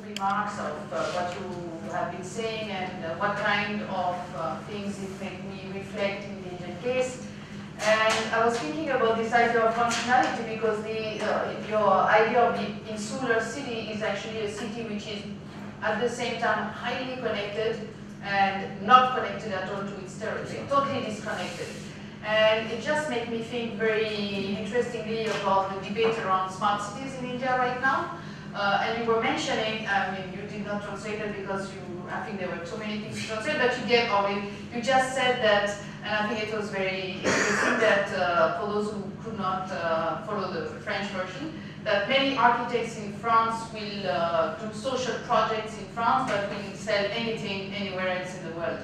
remarks of what you have been saying and what kind of things it made me reflect in the Indian case. And I was thinking about this idea of functionality because your idea of the insular city is actually a city which is at the same time highly connected and not connected at all to its territory, totally disconnected. And it just made me think very interestingly about the debate around smart cities in India right now. And you were mentioning, I mean, you did not translate it because I think there were too many things to translate, but you just said that, and I think it was very interesting that for those who could not follow the French version, that many architects in France will do social projects in France, but will sell anything anywhere else in the world.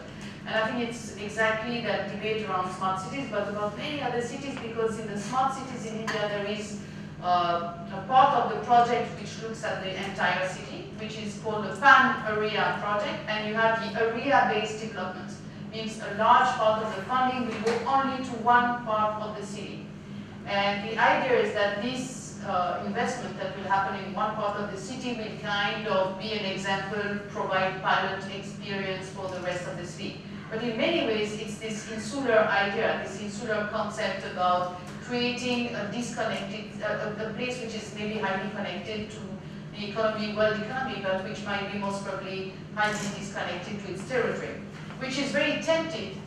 And I think it's exactly that debate around smart cities, but about many other cities, because in the smart cities in India there is a part of the project which looks at the entire city, which is called the pan-area project, and you have the area-based development. Means a large part of the funding will go only to one part of the city. And the idea is that this investment that will happen in one part of the city will kind of be an example, provide pilot experience for the rest of the city. But in many ways, it's this insular idea, this insular concept about creating a disconnected, a place which is maybe highly connected to the economy, world economy, but which might be most probably highly disconnected to its territory, which is very tempting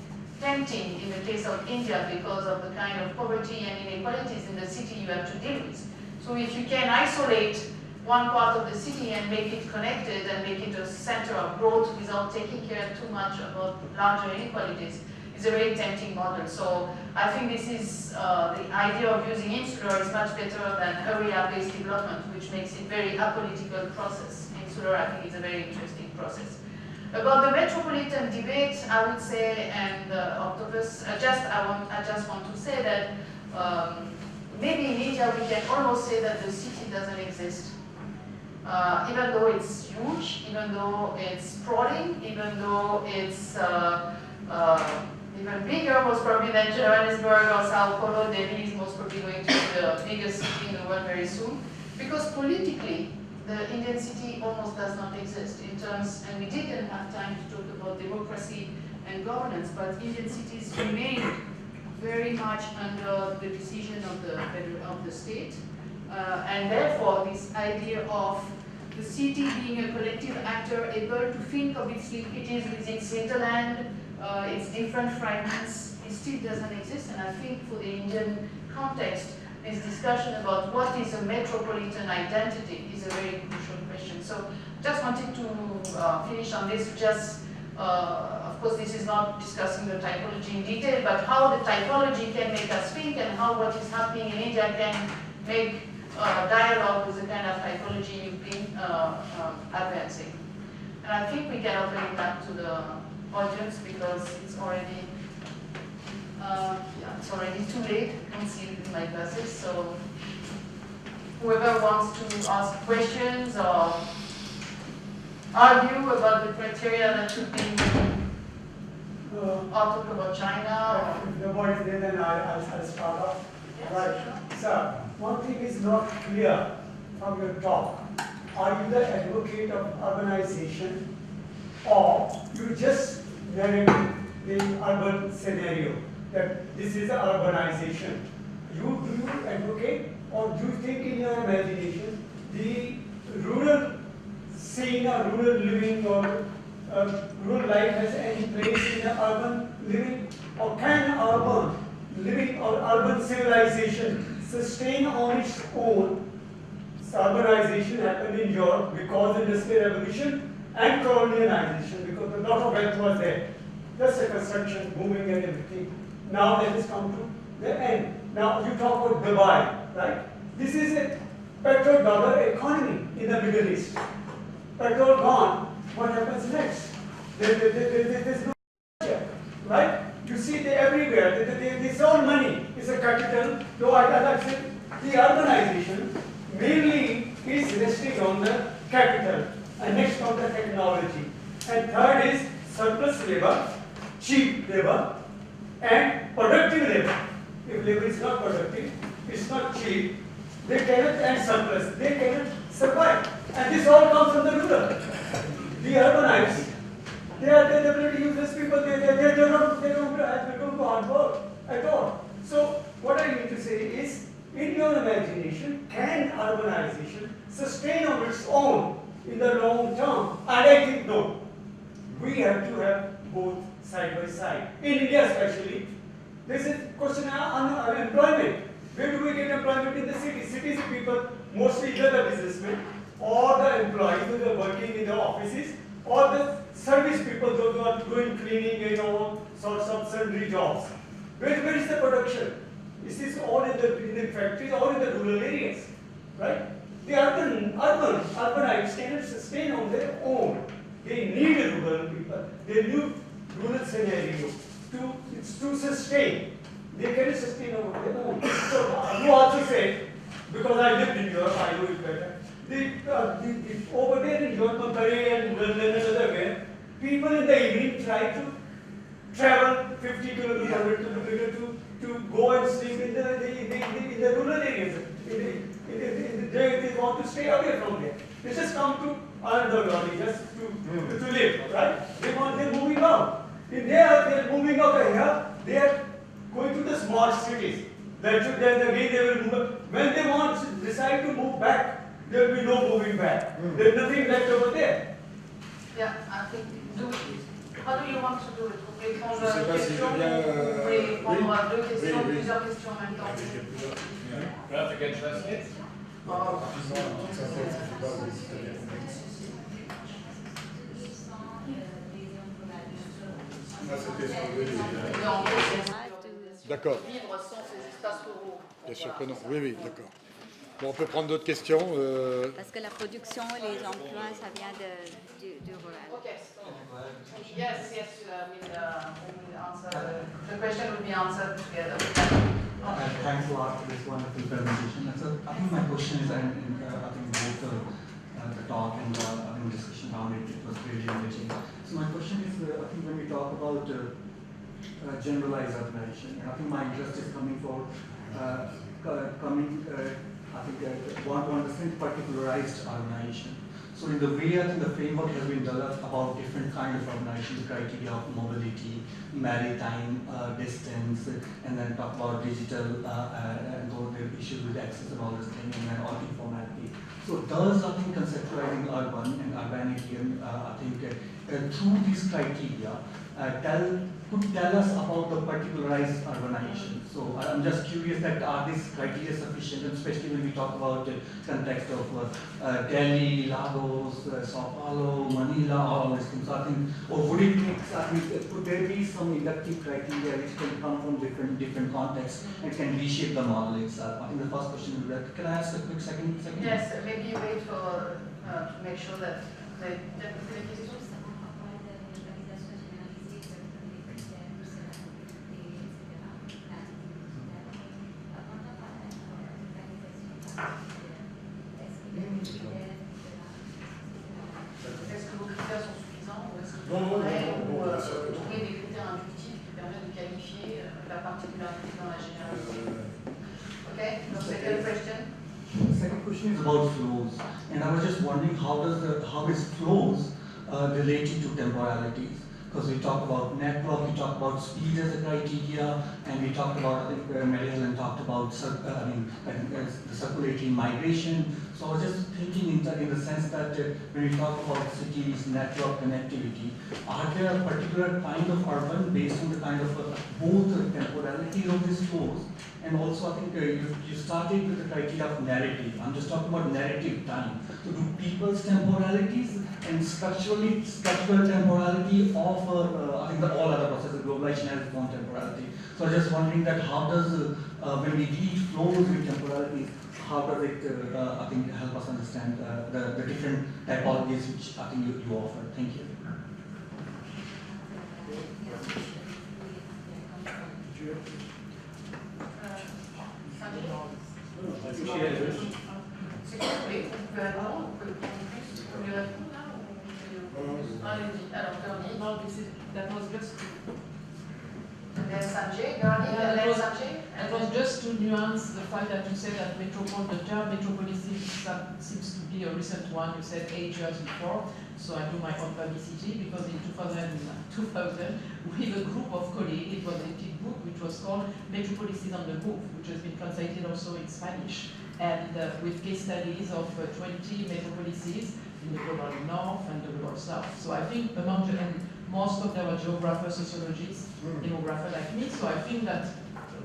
in the case of India because of the kind of poverty and inequalities in the city you have to deal with. So if you can isolate one part of the city and make it connected and make it a center of growth without taking care too much about larger inequalities, is a very tempting model. So I think this is the idea of using insular is much better than area-based development, which makes it very apolitical process. Insular, I think, is a very interesting process. About the metropolitan debate, I would say, and Octopus, I just want to say that maybe in India we can almost say that the city doesn't exist. Even though it's huge, even though it's sprawling, even though it's even bigger, most probably than Johannesburg or Sao Paulo. Delhi is most probably going to be the biggest city in the world very soon. Because politically, the Indian city almost does not exist in terms, and we didn't have time to talk about democracy and governance, but Indian cities remain very much under the decision of the state. And therefore, this idea of the city being a collective actor able to think of its linkages with its hinterland, its different fragments, it still doesn't exist. And I think for the Indian context, this discussion about what is a metropolitan identity is a very crucial question. So just wanted to finish on this. Just, of course, this is not discussing the typology in detail, but how the typology can make us think and how what is happening in India can make dialogue with the kind of typology you've been advancing. And I think we can open it up to the audience because it's already it's already too late. I can't see it in my glasses. So whoever wants to ask questions or argue about the criteria that should be, or talk about China. If nobody's there, then I'll start off. Yes, right. Sure. Sir, one thing is not clear from your talk. Are you the advocate of urbanization, or you just narrate the urban scenario that this is urbanization? Do you advocate, or do you think in your imagination the rural scene or rural living or rural life has any place in urban living, or can urban living or urban civilization sustain on its own? Urbanization happened in Europe because of the Industrial Revolution and colonialization, because a lot of wealth was there. Just the construction, booming and everything. Now that has come to the end. Now you talk about Dubai, right? This is a petrodollar economy in the Middle East. Petrol gone, what happens next? There's no future, right? You see they everywhere. This all money is a capital. Though I say the urbanization mainly is resting on the capital, and next on the technology. And third is surplus labor, cheap labor, and productive labor. If labor is not productive, it's not cheap, they cannot, and surplus, they cannot survive. And this all comes from the rural. in the long term. And I think no, we have to have both side by side. In India especially, this is question of unemployment. Where do we get employment in the city? Cities people, mostly either the businessmen or the employees who are working in the offices or the service people, those who are doing cleaning and all sorts of sundry jobs. Where is the production? This is all in the factories, all in the rural areas, right? The urbanites cannot sustain on their own. They need rural people. They need rural scenario to sustain. They cannot sustain on their own. So you also say, because I lived in Europe, I know it better. Over there in Europe, and other people in the evening try to travel 50 kilometers, 100 kilometers to go and sleep in the rural areas. They want to stay away from there. They just come to another valley just to live, right? They're moving out. If they're moving out here, they are going to the smart cities. Then again they will move. When they decide to move back, there will be no moving back. There's nothing left over there. Yeah, I think. How do you want to do it? Vous voulez prendre Je sais pas si je veux bien. vous voulez prendre deux questions, oui. plusieurs questions en même temps. Là, tu can translate. D'accord. Vivre sans ces espaces ruraux. Bien sûr que non. Oui, oui, d'accord. Bon, on peut prendre d'autres questions. Parce que la production et les emplois, ça vient du rural. Okay. Yes, we'll answer. The question will be answered together. Thanks a lot for this wonderful presentation. And so I think my question is, I think both the talk and the discussion around it was really enriching. So my question is, I think when we talk about generalized urbanization, and I think my interest is coming for I think want to understand particularized urbanization. So in the way I think the framework has been developed about different kind of urbanization criteria of mobility, maritime, distance, and then talk about digital and all the issues with access and all this thing, and then all informality. So does I think conceptualizing urban and urbanity, I think through these criteria, could tell us about the particularized urbanization. So I'm just curious that are these criteria sufficient, especially when we talk about the context of Delhi, Lagos, Sao Paulo, Manila, all these things. So I think, or would it make, could there be some inductive criteria which can come from different contexts and can reshape the model itself? I think the first question would be that. Can I ask a quick second? Yes, maybe you wait for to make sure that the Est-ce que vos critères sont suffisants ou est-ce que vous trouver des critères inductifs qui permettent de qualifier la particularité dans la généralité? Okay, the second question. The second question is about flows, and I was just wondering how is flows related to temporalities? Because we talk about network, we talk about speed as a criteria, and we talked about, I think Marie-Hélène talked about the circulatory migration. So I was just thinking in the sense that when we talk about cities, network connectivity, are there a particular kind of urban based on the kind of both the temporality of these flows, and also I think you started with the criteria of narrative. I'm just talking about narrative time. So do people's temporalities and structural temporality offer, I think that all other processes, globalization has its own temporality. So I'm just wondering that how does, when we read flows with temporalities, how does it, I think, help us understand the different typologies which I think you offer? Thank you. C'est quoi, vous pouvez répondre, vous pouvez répondre là ou allez-y, alors Garni. No, that was just And then Sanjay, Garni, and then Sanjay. it was just to nuance the fact that you said that the term metropolism seems to be a recent one. You said 8 years before, so I do my own publicity because in 2000 with a group of colleagues, it was a big book which was called Metropolises on the Move, which has been translated also in Spanish, and with case studies of 20 metropolises in the global north and the global south. So I think among the, and most of them are geographers, sociologists, demographers like me, so I think that,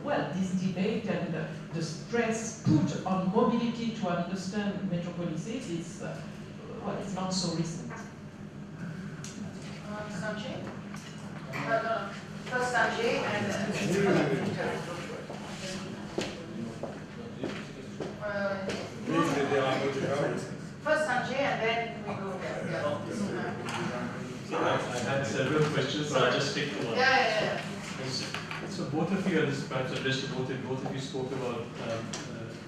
well, this debate and the stress put on mobility to understand metropolises is, well, it's not so recent. Sanjay? No. First Sanjay and first Sanjay and then we go there. I had several questions, so I'll just stick to one. Yeah. So both of you, perhaps addressed to both of you spoke about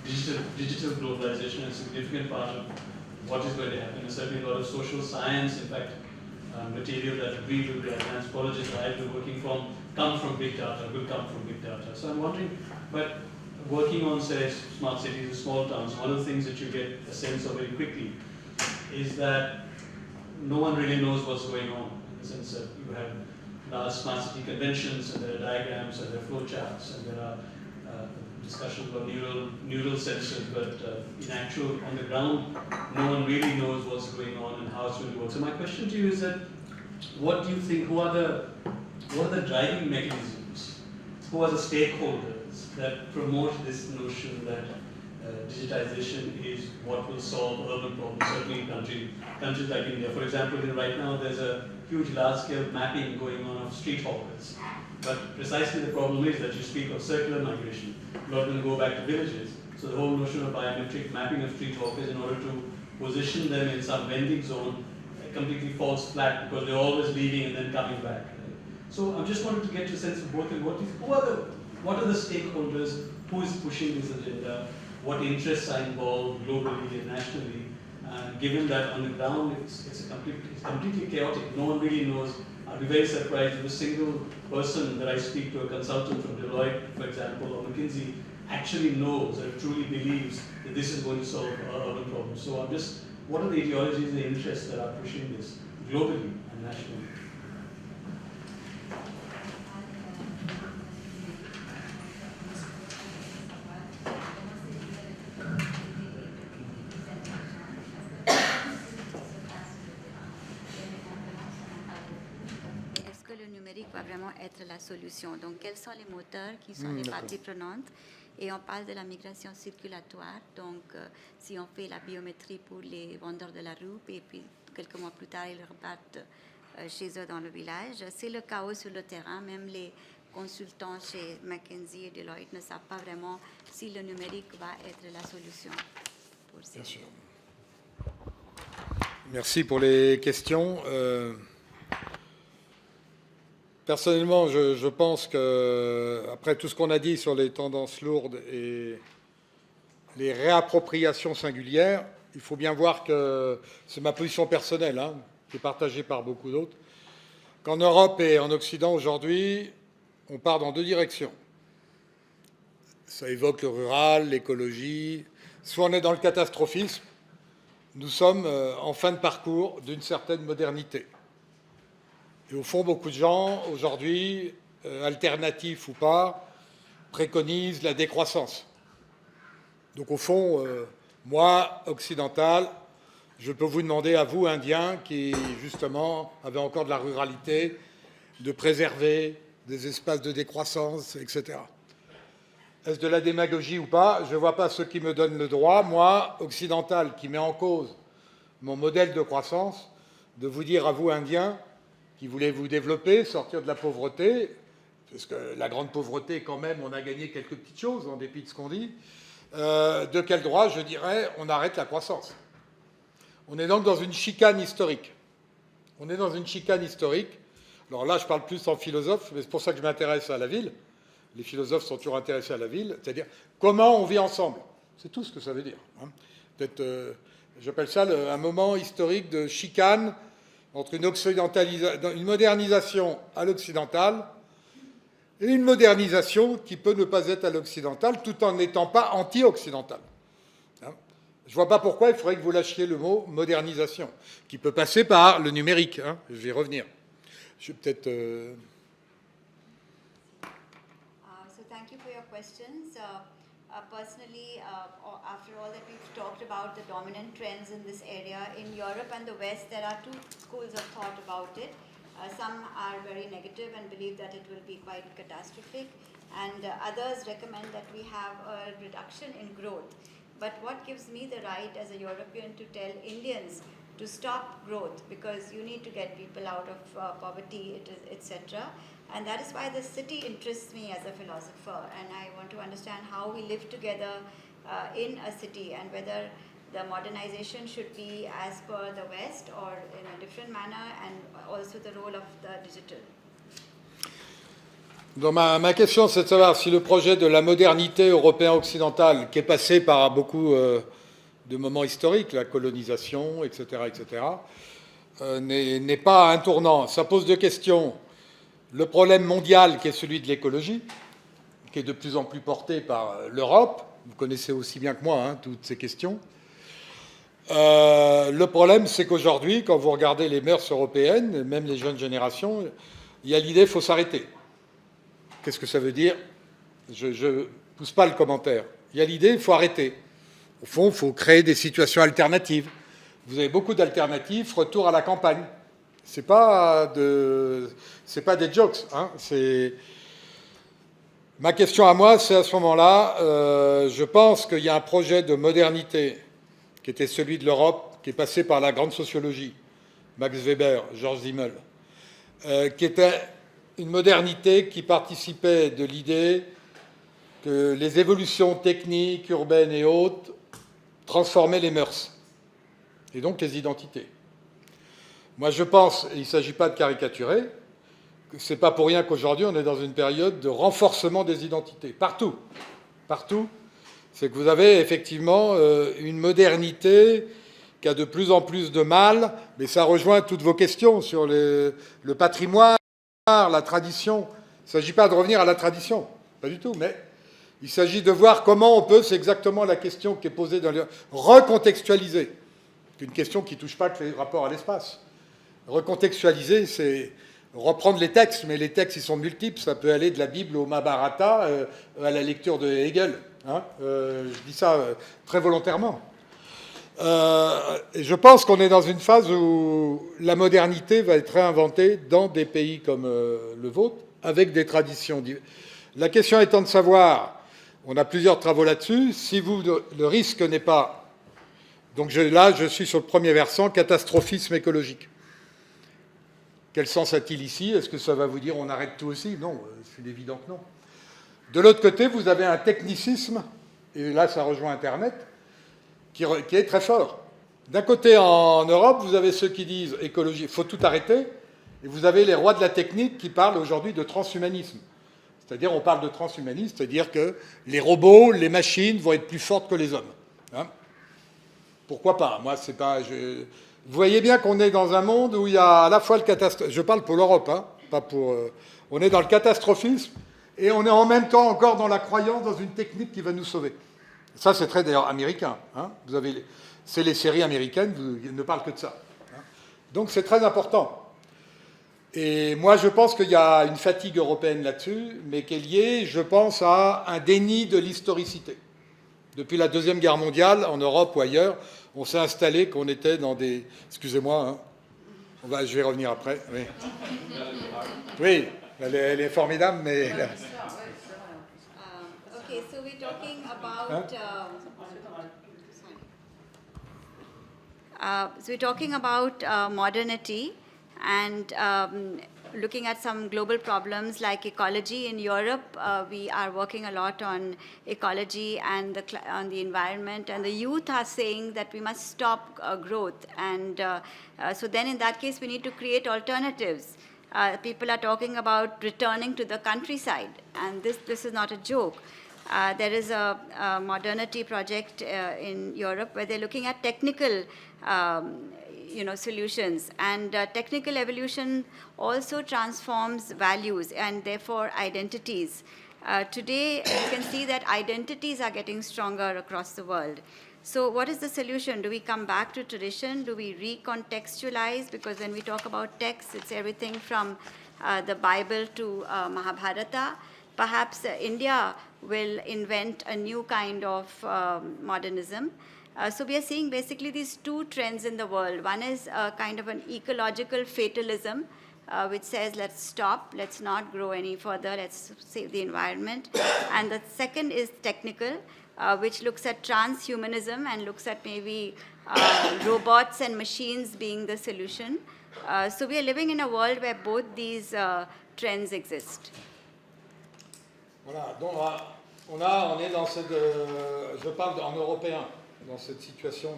digital globalization, a significant part of what is going to happen, and certainly a lot of social science, in fact, material that we will be as anthropologists I've been working from come from big data, will come from big data. So I'm wondering, but working on, say, smart cities and small towns, one of the things that you get a sense of very quickly is that no one really knows what's going on, in the sense that you have large smart city conventions, and there are diagrams, and there are flow charts, and there are discussions about neural sensors, but in actual, on the ground, no one really knows what's going on and how it's going to work. So my question to you is that, what do you think, what are the driving mechanisms, who are the stakeholders that promote this notion that digitization is what will solve urban problems, certainly in countries like India. For example, right now there's a huge large-scale mapping going on of street hawkers. But precisely the problem is that you speak of circular migration. A lot will go back to villages. So the whole notion of biometric mapping of street hawkers in order to position them in some vending zone completely falls flat because they're always leaving and then coming back. Right? So I just wanted to get your sense of both. What are the stakeholders? Who is pushing this agenda? What interests are involved globally and nationally? Given that on the ground it's completely chaotic. No one really knows. I'd be very surprised if a single person that I speak to, a consultant from Deloitte, for example, or McKinsey, actually knows or truly believes that this is going to solve urban problems. So what are the ideologies and the interests that are pushing this globally and nationally? Va vraiment être la solution. Donc, quels sont les moteurs qui sont les parties prenantes? Et on parle de la migration circulatoire. Donc, si on fait la biométrie pour les vendeurs de la rue, et puis quelques mois plus tard, ils repartent chez eux dans le village, c'est le chaos sur le terrain. Même les consultants chez McKinsey et Deloitte ne savent pas vraiment si le numérique va être la solution pour ces. Bien sûr. Merci pour les questions. Personnellement, je pense que, après tout ce qu'on a dit sur les tendances lourdes et les réappropriations singulières, il faut bien voir que c'est ma position personnelle, qui est partagée par beaucoup d'autres, qu'en Europe et en Occident aujourd'hui, on part dans deux directions. Ça évoque le rural, l'écologie. Soit on est dans le catastrophisme, nous sommes en fin de parcours d'une certaine modernité. Et au fond, beaucoup de gens, aujourd'hui, alternatifs ou pas, préconisent la décroissance. Donc au fond, moi, occidental, je peux vous demander à vous, Indiens, qui justement avez encore de la ruralité, de préserver des espaces de décroissance, etc. Est-ce de la démagogie ou pas? Je ne vois pas ce qui me donne le droit, moi, occidental, qui met en cause mon modèle de croissance, de vous dire à vous, Indiens, qui voulez vous développer, sortir de la pauvreté, parce que la grande pauvreté, quand même, on a gagné quelques petites choses, en dépit de ce qu'on dit, de quel droit, je dirais, on arrête la croissance? On est donc dans une chicane historique. On est dans une chicane historique. Alors là, je parle plus en philosophe, mais c'est pour ça que je m'intéresse à la ville. Les philosophes sont toujours intéressés à la ville, c'est-à-dire comment on vit ensemble. C'est tout ce que ça veut dire. Peut-être, j'appelle ça un moment historique de chicane entre une modernisation à l'occidental et une modernisation qui peut ne pas être à l'occidental tout en n'étant pas anti-occidental. Je ne vois pas pourquoi il faudrait que vous lâchiez le mot modernisation, qui peut passer par le numérique. Je vais y revenir. Je vais peut-être... So thank you for your questions. Personally, after all that we've talked about the dominant trends in this area, in Europe and the West, there are two schools of thought about it. Some are very negative and believe that it will be quite catastrophic, and others recommend that we have a reduction in growth. But what gives me the right as a European to tell Indians to stop growth, because you need to get people out of poverty, etc. And that is why the city interests me as a philosopher, and I want to understand how we live together in a city, and whether the modernization should be as per the West or in a different manner, and also the role of the digital. Donc ma question, c'est de savoir si le projet de la modernité européen-occidentale, qui est passé par beaucoup de moments historiques, la colonisation, etc., n'est pas un tournant. Ça pose deux questions. Le problème mondial, qui est celui de l'écologie, qui est de plus en plus porté par l'Europe. Vous connaissez aussi bien que moi toutes ces questions. Le problème, c'est qu'aujourd'hui, quand vous regardez les mœurs européennes, même les jeunes générations, il y a l'idée qu'il faut s'arrêter. Qu'est-ce que ça veut dire? Je ne pousse pas le commentaire. Il y a l'idée qu'il faut arrêter. Au fond, il faut créer des situations alternatives. Vous avez beaucoup d'alternatives, retour à la campagne. C'est pas des jokes. Ma question à moi, c'est à ce moment-là, je pense qu'il y a un projet de modernité qui était celui de l'Europe, qui est passé par la grande sociologie, Max Weber, Georges Simmel, qui était une modernité qui participait de l'idée que les évolutions techniques, urbaines et autres transformaient les mœurs, et donc les identités. Moi, je pense, et il ne s'agit pas de caricaturer, que ce n'est pas pour rien qu'aujourd'hui, on est dans une période de renforcement des identités. Partout. Partout. C'est que vous avez effectivement une modernité qui a de plus en plus de mal, mais ça rejoint toutes vos questions sur le patrimoine, la tradition. Il ne s'agit pas de revenir à la tradition, pas du tout, mais il s'agit de voir comment on peut, c'est exactement la question qui est posée dans le... recontextualiser. C'est une question qui ne touche pas que les rapports à l'espace. Recontextualiser, c'est reprendre les textes, mais les textes, ils sont multiples. Ça peut aller de la Bible au Mahabharata à la lecture de Hegel. Je dis ça très volontairement. Et je pense qu'on est dans une phase où la modernité va être réinventée dans des pays comme le vôtre, avec des traditions diverses. La question étant de savoir, on a plusieurs travaux là-dessus, si le risque n'est pas... Donc là, je suis sur le premier versant, catastrophisme écologique. Quel sens a-t-il ici? Est-ce que ça va vous dire on arrête tout aussi? Non, c'est évident que non. De l'autre côté, vous avez un technicisme, et là ça rejoint Internet, qui est très fort. D'un côté, en Europe, vous avez ceux qui disent écologie, il faut tout arrêter, et vous avez les rois de la technique qui parlent aujourd'hui de transhumanisme. C'est-à-dire, on parle de transhumanisme, c'est-à-dire que les robots, les machines vont être plus fortes que les hommes. Pourquoi pas? Moi, c'est pas... Vous voyez bien qu'on est dans un monde où il y a à la fois le catastrophisme... Je parle pour l'Europe, pas pour... On est dans le catastrophisme, et on est en même temps encore dans la croyance dans une technique qui va nous sauver. Ça, c'est très d'ailleurs américain. Vous avez... C'est les séries américaines, vous ne parlent que de ça. Donc c'est très important. Et moi, je pense qu'il y a une fatigue européenne là-dessus, mais qui est liée, je pense, à un déni de l'historicité. Depuis la Deuxième Guerre mondiale, en Europe ou ailleurs, on s'est installé qu'on était dans des... Excusez-moi, je vais revenir après. Oui, oui, elle est formidable, mais... Okay, so we're talking about... So we're talking about modernity and looking at some global problems like ecology. In Europe, we are working a lot on ecology and on the environment, and the youth are saying that we must stop growth. And so then in that case, we need to create alternatives. People are talking about returning to the countryside, and this is not a joke. There is a modernity project in Europe where they're looking at technical solutions, and technical evolution also transforms values and therefore identities. Today, you can see that identities are getting stronger across the world. So what is the solution? Do we come back to tradition? Do we recontextualize? Because when we talk about texts, it's everything from the Bible to Mahabharata. perhaps India will invent a new kind of modernism. So we are seeing basically these two trends in the world. One is kind of an ecological fatalism, which says let's stop, let's not grow any further, let's save the environment. And the second is technical, which looks at transhumanism and looks at maybe robots and machines being the solution. So we are living in a world where both these trends exist. Voilà, donc on est dans cette, je parle en européen, dans cette situation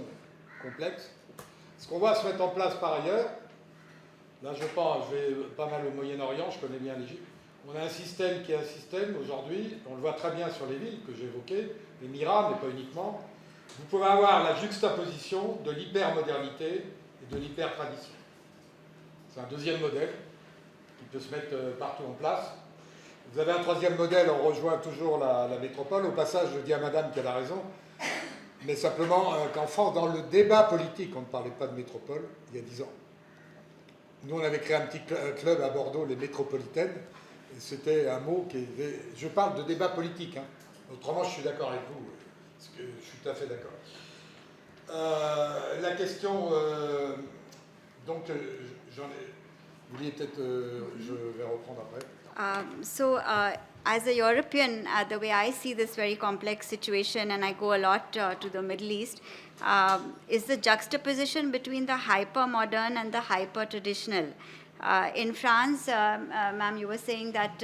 complexe. Ce qu'on voit se mettre en place par ailleurs, là je vais pas mal au Moyen-Orient, je connais bien l'Égypte, on a un système qui est un système aujourd'hui, on le voit très bien sur les villes que j'ai évoquées, les miracles, mais pas uniquement. Vous pouvez avoir la juxtaposition de l'hypermodernité et de l'hypertradition. C'est un deuxième modèle qui peut se mettre partout en place. Vous avez un troisième modèle, on rejoint toujours la métropole. Au passage, je dis à madame qu'elle a raison, mais simplement qu'en France, dans le débat politique, on ne parlait pas de métropole il y a 10 ans. Nous, on avait créé un petit club à Bordeaux, les métropolitaines, et c'était un mot qui était... Je parle de débat politique, hein. Autrement, je suis d'accord avec vous, parce que je suis tout à fait d'accord. La question... donc, j'en ai... Vous vouliez peut-être... je vais reprendre après. As a European, the way I see this very complex situation, and I go a lot to the Middle East, is the juxtaposition between the hyper-modern and the hyper-traditional. In France, ma'am, you were saying that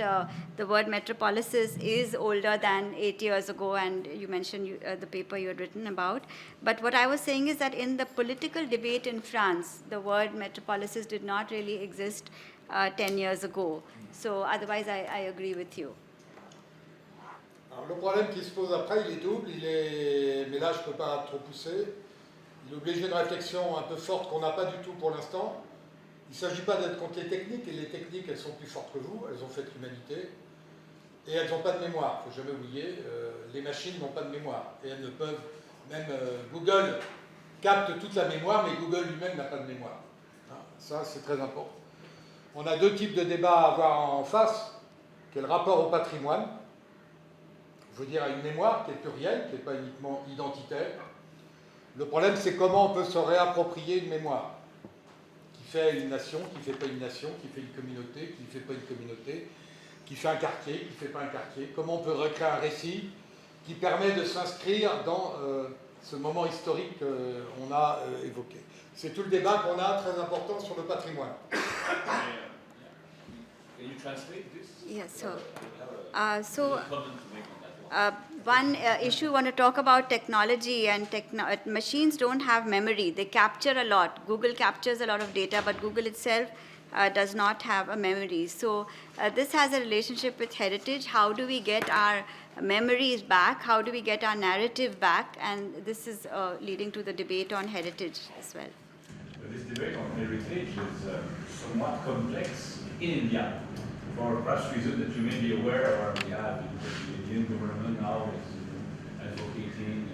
the word metropolises is older than 8 years ago, and you mentioned the paper you had written about. But what I was saying is that in the political debate in France, the word metropolises did not really exist 10 years ago. So otherwise, I agree with you. Alors, le problème qui se pose après, il est double, mais là je ne peux pas trop pousser. Il oblige une réflexion un peu forte qu'on n'a pas du tout pour l'instant. Il ne s'agit pas d'être contre les techniques, et les techniques elles sont plus fortes que vous, elles ont fait l'humanité, et elles n'ont pas de mémoire, il ne faut jamais oublier, les machines n'ont pas de mémoire, et elles ne peuvent, même Google capte toute la mémoire, mais Google lui-même n'a pas de mémoire. Hein, ça c'est très important. On a deux types de débats à avoir en face, qui est le rapport au patrimoine, je veux dire à une mémoire qui est plurielle, qui n'est pas uniquement identitaire. Le problème c'est comment on peut se réapproprier une mémoire, qui fait une nation, qui ne fait pas une nation, qui fait une communauté, qui ne fait pas une communauté, qui fait un quartier, qui ne fait pas un quartier, comment on peut recréer un récit qui permet de s'inscrire dans ce moment historique qu'on a évoqué. C'est tout le débat qu'on a très important sur le patrimoine. Can you translate this? Yes, one issue I want to talk about technology and machines don't have memory. They capture a lot. Google captures a lot of data, but Google itself does not have a memory. So this has a relationship with heritage. How do we get our memories back? How do we get our narrative back? And this is leading to the debate on heritage as well. This debate on heritage is somewhat complex in India. For perhaps reasons that you may be aware of, we have the Indian government now is advocating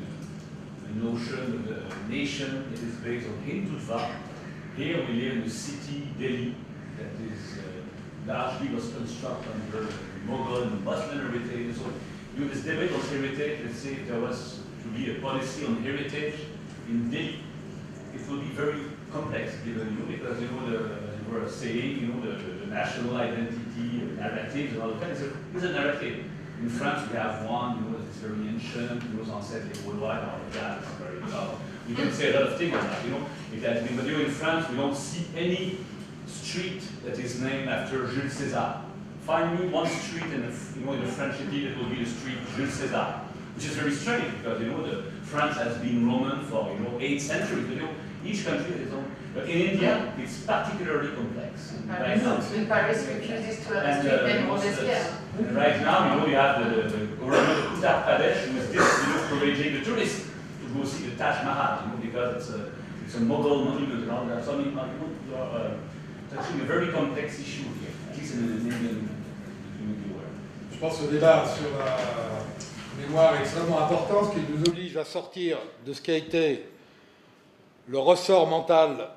a notion of a nation that is based on Hindutva. Here we live in the city, Delhi, that is largely was constructed under Mughal and Muslim heritage. So you have this debate on heritage. Let's say if there was to be a policy on heritage in Delhi, it will be very complex, given because you were saying, the national identity, narrative, and all of that is a narrative. In France, we have one, that's very ancient, nos ancêtres worldwide, all of that. It's very we can say a lot of things on that, It has been, but in France, we don't see any street that is named after Jules César. Find me one street in the French city that will be the street Jules César, which is very strange because France has been Roman for 8 centuries. But, each country has its own. But in India, it's particularly complex. Right now, Paris refuses to have a street name Robespierre. And right now, you have the government of Uttar Pradesh who is discouraging the tourists to go see the Taj Mahal, because it's a Mughal monument and all that. So you are touching a very complex issue here, at least in the Indian community world. Je pense que le débat sur la mémoire est extrêmement important, ce qui nous oblige à sortir de ce qui a été le ressort mental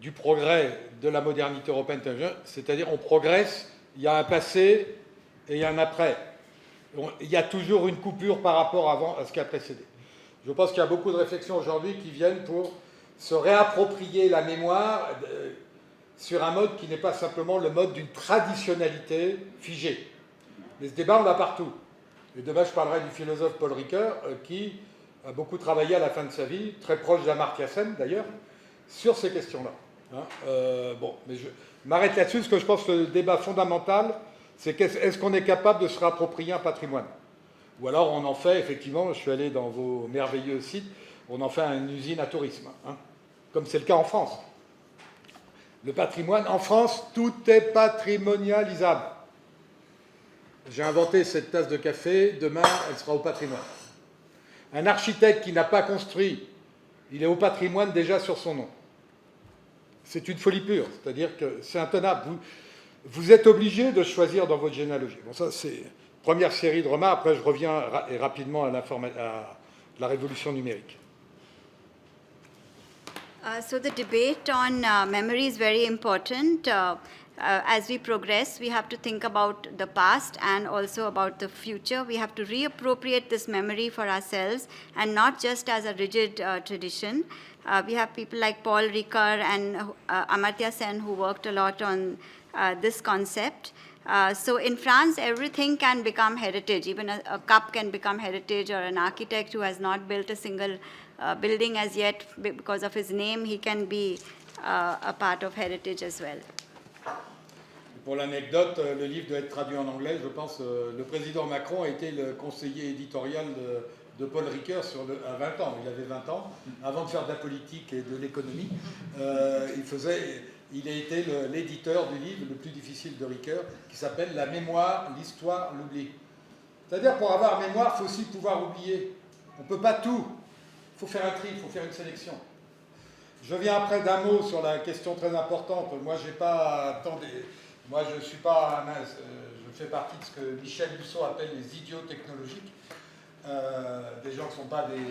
du progrès de la modernité européenne, c'est-à-dire on progresse, il y a un passé et il y a un après. Il y a toujours une coupure par rapport à ce qui a précédé. Je pense qu'il y a beaucoup de réflexions aujourd'hui qui viennent pour se réapproprier la mémoire sur un mode qui n'est pas simplement le mode d'une traditionnalité figée. Mais ce débat, on l'a partout. Et demain, je parlerai du philosophe Paul Ricoeur, qui a beaucoup travaillé à la fin de sa vie, très proche d'Amartya Sen d'ailleurs, sur ces questions-là. Bon, mais je m'arrête là-dessus, parce que je pense que le débat fondamental, c'est est-ce qu'on est capable de se réapproprier un patrimoine? Ou alors on en fait, effectivement, je suis allé dans vos merveilleux sites, on en fait une usine à tourisme, comme c'est le cas en France. Le patrimoine, en France, tout est patrimonialisable. J'ai inventé cette tasse de café, demain, elle sera au patrimoine. Un architecte qui n'a pas construit, il est au patrimoine déjà sur son nom. C'est une folie pure, c'est-à-dire que c'est intenable. Vous êtes obligé de choisir dans votre généalogie. Bon, ça, c'est première série de remarques. Après, je reviens rapidement à la révolution numérique. So the debate on memory is very important. As we progress, we have to think about the past and also about the future. We have to reappropriate this memory for ourselves and not just as a rigid tradition. We have people like Paul Ricoeur and Amartya Sen who worked a lot on this concept. So in France, everything can become heritage. Even a cup can become heritage, or an architect who has not built a single building as yet, because of his name, he can be a part of heritage as well. Pour l'anecdote, le livre doit être traduit en anglais. Je pense le président Macron a été le conseiller éditorial de Paul Ricoeur à 20 ans. Il avait 20 ans. Avant de faire de la politique et de l'économie, il a été l'éditeur du livre le plus difficile de Ricoeur, qui s'appelle « La mémoire, l'histoire, l'oubli ». C'est-à-dire, pour avoir mémoire, il faut aussi pouvoir oublier. On ne peut pas tout. Il faut faire un tri, il faut faire une sélection. Je viens après d'un mot sur la question très importante. Moi, j'ai pas tant Moi, je suis pas je fais partie de ce que Michel Husson appelle les idiots technologiques. Des gens qui ne sont pas des...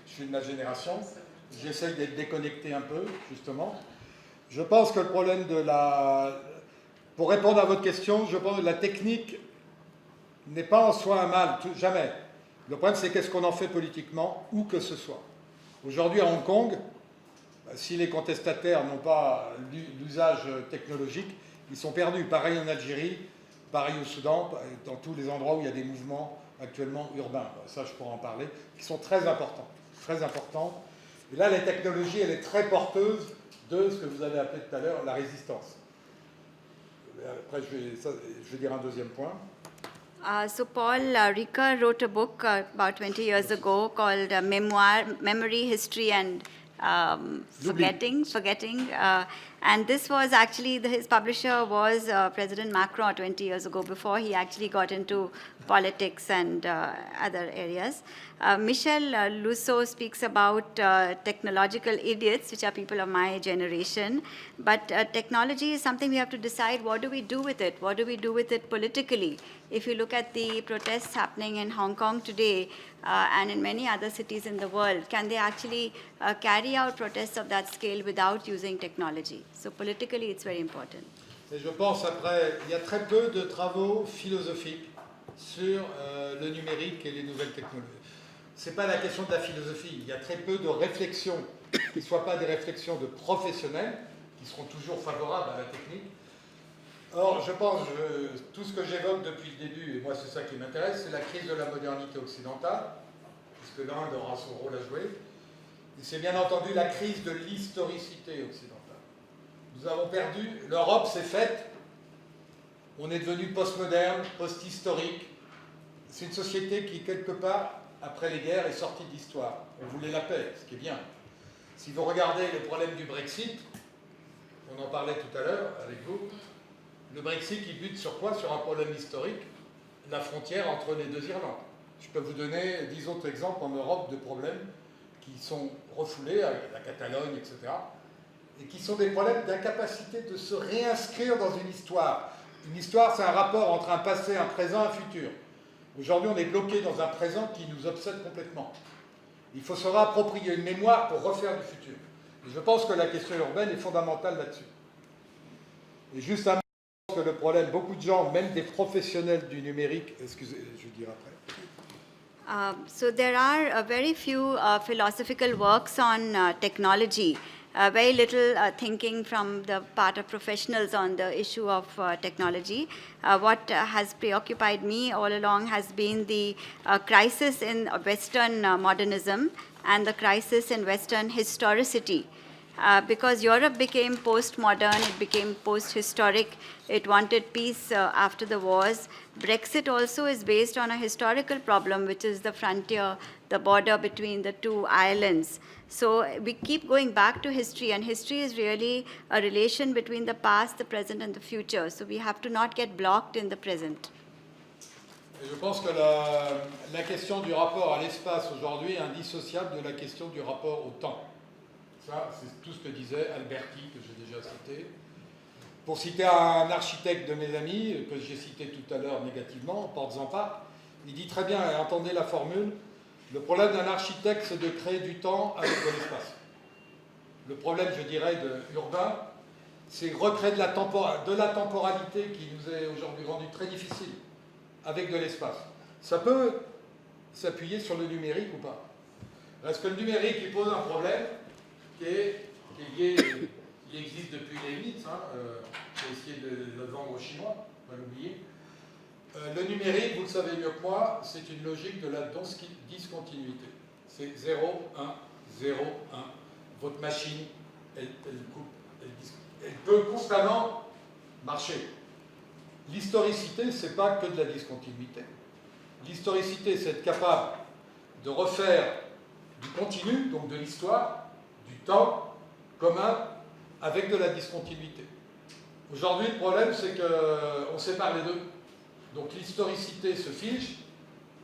Je suis de ma génération. J'essaye d'être déconnecté un peu, justement. Je pense que le problème de la... Pour répondre à votre question, je pense que la technique n'est pas en soi un mal, jamais. Le problème, c'est qu'est-ce qu'on en fait politiquement, où que ce soit. Aujourd'hui, à Hong Kong, si les contestataires n'ont pas l'usage technologique, ils sont perdus. Pareil en Algérie, pareil au Soudan, dans tous les endroits où il y a des mouvements actuellement urbains. Ça, je pourrais en parler, qui sont très importants. Très importants. Et là, la technologie, elle est très porteuse de ce que vous avez appelé tout à l'heure la résistance. Après, je vais dire un deuxième point. So Paul Ricoeur wrote a book about 20 years ago called Memory, History and Forgetting. And this was actually, his publisher was President Macron 20 years ago, before he actually got into politics and other areas. Michel Husson speaks about technological idiots, which are people of my generation. But technology is something we have to decide, what do we do with it? What do we do with it politically? If you look at the protests happening in Hong Kong today and in many other cities in the world, can they actually carry out protests of that scale without using technology? So politically, it's very important. Et je pense après, il y a très peu de travaux philosophiques sur le numérique et les nouvelles technologies. Ce n'est pas la question de la philosophie. Il y a très peu de réflexions qui ne soient pas des réflexions de professionnels, qui seront toujours favorables à la technique. Or, je pense, tout ce que j'évoque depuis le début, et moi c'est ça qui m'intéresse, c'est la crise de la modernité occidentale, puisque l'Inde aura son rôle à jouer. Et c'est bien entendu la crise de l'historicité occidentale. Nous avons perdu, l'Europe s'est faite, on est devenu postmoderne, post-historique. C'est une société qui, quelque part, après les guerres, est sortie de l'histoire. On voulait la paix, ce qui est bien. Si vous regardez le problème du Brexit, on en parlait tout à l'heure avec vous, le Brexit, il bute sur quoi? Sur un problème historique, la frontière entre les deux Irlandes. Je peux vous donner 10 autres exemples en Europe de problèmes qui sont refoulés, avec la Catalogne, etc., et qui sont des problèmes d'incapacité de se réinscrire dans une histoire. Une histoire, c'est un rapport entre un passé, un présent, un futur. Aujourd'hui, on est bloqué dans un présent qui nous obsède complètement. Il faut se réapproprier une mémoire pour refaire du futur. Et je pense que la question urbaine est fondamentale là-dessus. Et juste un mot que le problème, beaucoup de gens, même des professionnels du numérique, excusez, je vais dire après. So there are very few philosophical works on technology. Very little thinking from the part of professionals on the issue of technology. What has preoccupied me all along has been the crisis in Western modernism and the crisis in Western historicity. Because Europe became postmodern, it became post-historic, it wanted peace after the wars. Brexit also is based on a historical problem, which is the frontier, the border between the two islands. So we keep going back to history, and history is really a relation between the past, the present, and the future. So we have to not get blocked in the present. Et je pense que la question du rapport à l'espace aujourd'hui est indissociable de la question du rapport au temps. Ça, c'est tout ce que disait Alberti, que j'ai déjà cité. Pour citer un architecte de mes amis, que j'ai cité tout à l'heure négativement, Porte-Zampa, il dit très bien, et entendez la formule, le problème d'un architecte, c'est de créer du temps avec de l'espace. Le problème, je dirais, urbain, c'est recréer de la temporalité qui nous est aujourd'hui rendue très difficile, avec de l'espace. Ça peut s'appuyer sur le numérique ou pas. Parce que le numérique, il pose un problème qui existe depuis les mythes, j'ai essayé de le vendre aux Chinois, pas l'oublier. Le numérique, vous le savez mieux que moi, c'est une logique de la discontinuité. C'est 0, 1, 0, 1. Votre machine, elle peut constamment marcher. L'historicité, ce n'est pas que de la discontinuité. L'historicité, c'est être capable de refaire du continu, donc de l'histoire, du temps commun avec de la discontinuité. Aujourd'hui, le problème, c'est qu'on sépare les deux. Donc l'historicité se fige,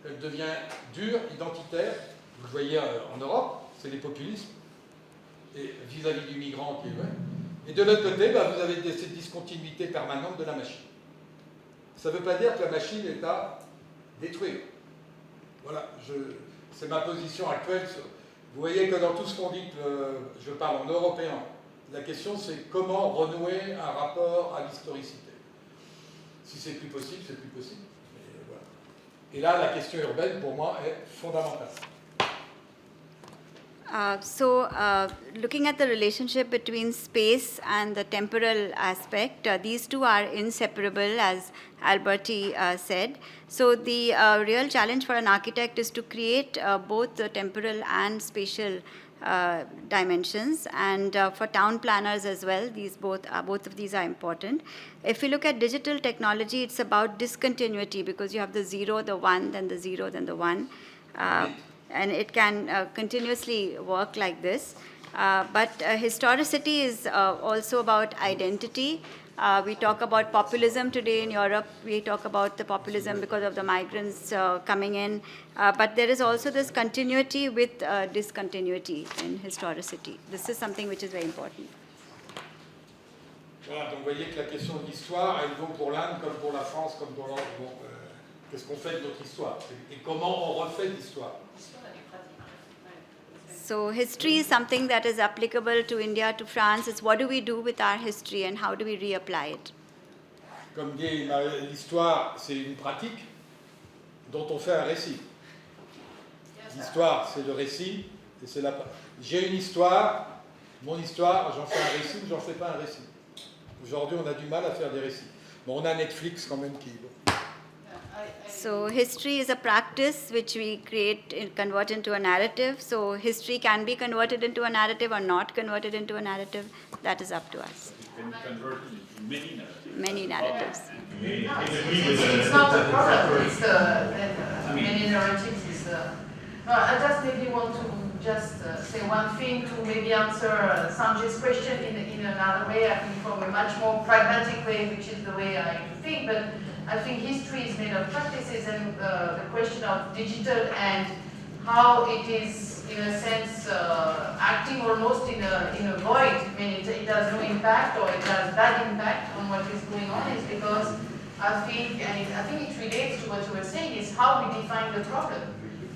elle devient dure, identitaire. Vous le voyez en Europe, c'est les populismes, et vis-à-vis du migrant qui est vrai. Et de l'autre côté, vous avez cette discontinuité permanente de la machine. Ça ne veut pas dire que la machine est à détruire. Voilà, c'est ma position actuelle. Vous voyez que dans tout ce qu'on dit, je parle en européen, la question c'est comment renouer un rapport à l'historicité. Si c'est plus possible, c'est plus possible. Et, voilà. Et là, la question urbaine, pour moi, est fondamentale. Looking at the relationship between space and the temporal aspect, these two are inseparable, as Alberti said. So the real challenge for an architect is to create both the temporal and spatial dimensions, and for town planners as well, both of these are important. If you look at digital technology, it's about discontinuity, because you have the 0, the 1, then the 0, then the 1. And it can continuously work like this. But historicity is also about identity. We talk about populism today in Europe. We talk about the populism because of the migrants coming in. But there is also this continuity with discontinuity in historicity. This is something which is very important. Voilà, donc vous voyez que la question de l'histoire, elle vaut pour l'Inde comme pour la France, comme pour l'Europe. Bon, qu'est-ce qu'on fait de notre histoire? Et comment on refait l'histoire? So history is something that is applicable to India, to France. It's what do we do with our history and how do we reapply it? Comme dit l'histoire, c'est une pratique dont on fait un récit. L'histoire, c'est le récit, et c'est la. J'ai une histoire, mon histoire, j'en fais un récit ou j'en fais pas un récit. Aujourd'hui, on a du mal à faire des récits. Bon, on a Netflix quand même qui. So history is a practice which we convert into a narrative. So history can be converted into a narrative or not converted into a narrative. That is up to us. It's been converted into many narratives. Many narratives. It's not a problem. It's many narratives. No, I just maybe want to just say one thing to maybe answer Sanjay's question in another way. I think from a much more pragmatic way, which is the way I think. But I think history is made of practices, and the question of digital and how it is, in a sense, acting almost in a void. I mean, it has no impact, or it has bad impact on what is going on, is because I think, and I think it relates to what you were saying, is how we define the problem.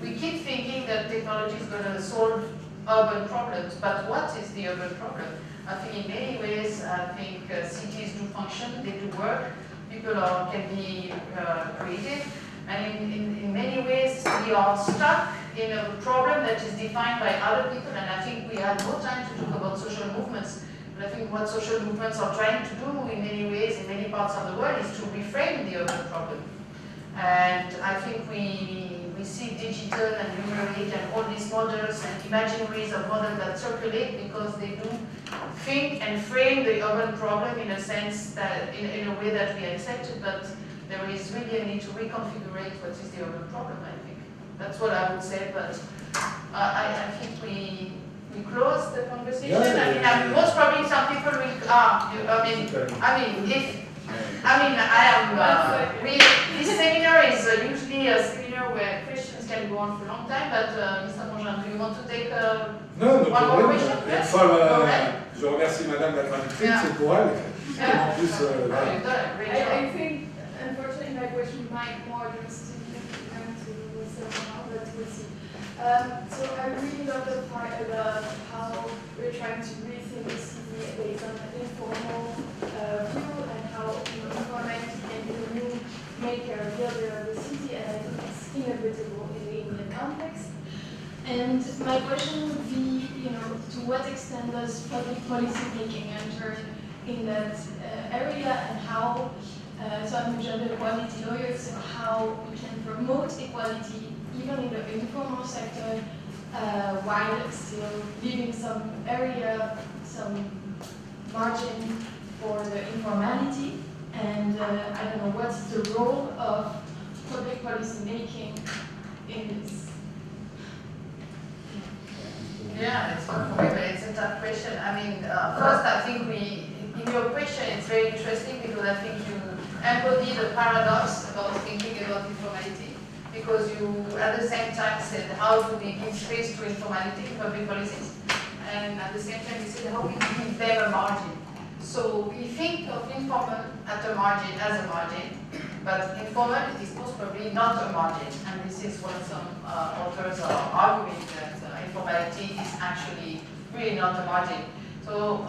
We keep thinking that technology is going to solve urban problems, but what is the urban problem? I think in many ways, I think cities do function they do work. People can be creative. And in many ways, we are stuck in a problem that is defined by other people. And I think we had no time to talk about social movements. But I think what social movements are trying to do in many ways, in many parts of the world, is to reframe the urban problem. And I think we see digital and numeric and all these models and imaginaries of models that circulate because they do think and frame the urban problem in a sense that, in a way that we accept it, but there is really a need to reconfigure what is the urban problem, I think. That's what I would say, but I think we close the conversation. Yeah, I mean, most probably some people will, this seminar is usually a seminar where questions can go on for a long time, but Mr. Mongin, do you want to take one more question? Une fois, je remercie Madame la traductrice, c'est pour elle. En plus, voilà. I think, unfortunately, my question might more address to Zérah, but we'll see. So I really love the part about how we're trying to rethink the city based on an informal view and how informality can be the new maker, builder of the city, and I think it's inevitable in the Indian context. And my question would be, to what extent does public policy making enter in that area, and how, so I'm a gender equality lawyer, so how we can promote equality even in the informal sector while still leaving some area, some margin for the informality, and I don't know, what's the role of public policy making in this? Yeah, it's not for me, but it's a tough question. I mean, first I think in your question it's very interesting because I think you embody the paradox about thinking about informality, because you at the same time said how do we give space to informality in public policies, and at the same time you said how we give them a margin. So we think of informal as a margin, but informal is most probably not a margin, and this is what some authors are arguing, that informality is actually really not a margin. So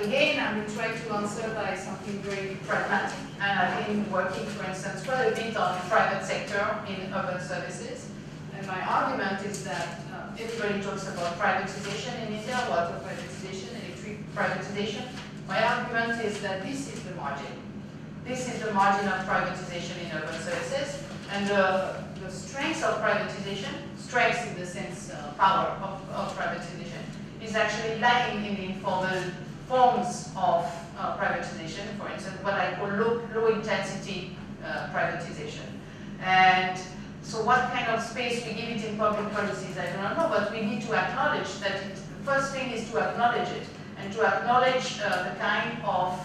again, I'm trying to answer by something very pragmatic, and I've been working, for instance, quite a bit on private sector in urban services, and my argument is that everybody talks about privatization in India, water privatization, electric privatization. My argument is that this is the margin. This is the margin of privatization in urban services, and the strength of privatization, strength in the sense power of privatization, is actually lying in the informal forms of privatization, for instance, what I call low-intensity privatization. And so what kind of space we give it in public policies, I do not know, but we need to acknowledge that the first thing is to acknowledge it, and to acknowledge the kind of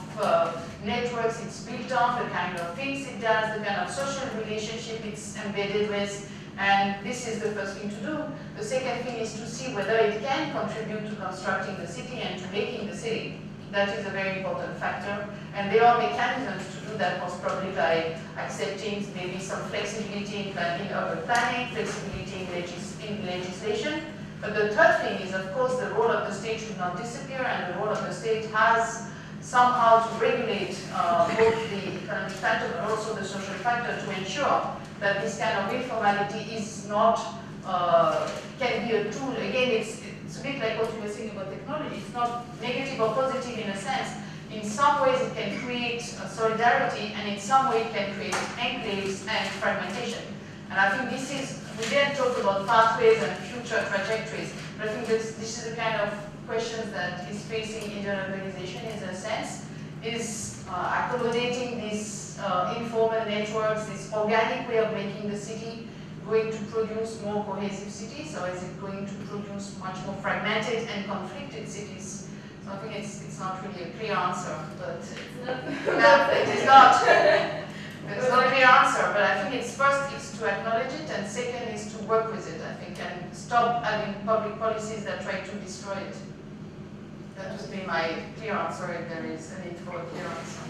networks it's built on, the kind of things it does, the kind of social relationship it's embedded with, and this is the first thing to do. The second thing is to see whether it can contribute to constructing the city and to making the city. That is a very important factor, and there are mechanisms to do that, most probably by accepting maybe some flexibility in urban planning, flexibility in legislation. But the third thing is, of course, the role of the state should not disappear, and the role of the state has somehow to regulate both the economic factor but also the social factor to ensure that this kind of informality is not, can be a tool. Again, it's a bit like what you were saying about technology. It's not negative or positive in a sense. In some ways it can create solidarity, and in some way it can create enclaves and fragmentation. And I think this is, we didn't talk about pathways and future trajectories, but I think this is the kind of questions that is facing Indian urbanization in a sense, is accommodating these informal networks, this organic way of making the city going to produce more cohesive cities, or is it going to produce much more fragmented and conflicted cities? So I think it's not really a clear answer, but it is not. There's no clear answer, but I think it's first is to acknowledge it, and second is to work with it, I think, and stop having public policies that try to destroy it. That would be my clear answer if there is a need for a clear answer.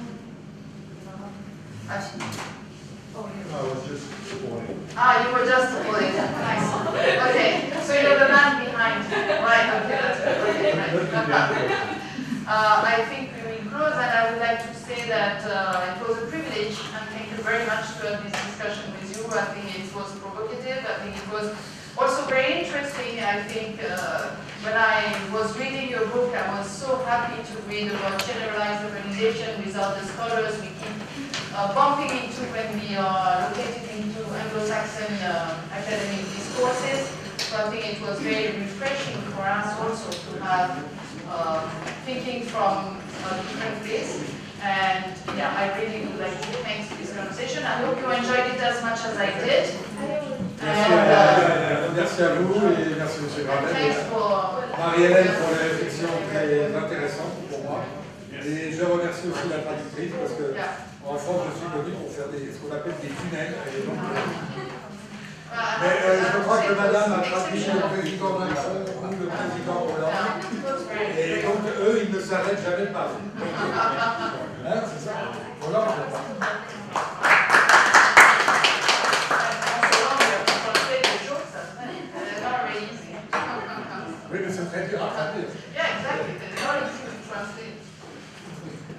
Oh, you. I was just supporting. Ah, you were just supporting. Nice. Okay, so you're the man behind. Right, okay, that's good. Okay, right. I think we will close. and I would like to say that it was a privilege, and thank you very much to have this discussion with you. I think it was provocative. I think it was also very interesting. I think when I was reading your book, I was so happy to read about generalized urbanization without the scholars we keep bumping into when we are located into Anglo-Saxon academic discourses. So I think it was very refreshing for us also to have thinking from a different place. And yeah, I really would like to thank for this conversation. I hope you enjoyed it as much as I did. Merci à vous et merci M. Gravel. Marie-Hélène pour les réflexions très intéressantes pour moi. Et je remercie aussi la traductrice parce que en France je suis connu pour faire ce qu'on appelle des tunnels. Et donc, mais je crois que madame a traduit le président Macron ou le président Hollande. Et donc eux, ils ne s'arrêtent jamais de parler. Hein, c'est ça. Hollande, je crois. Oui, mais c'est très dur à traduire.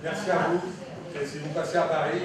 Merci à vous. Et si vous passez à Paris...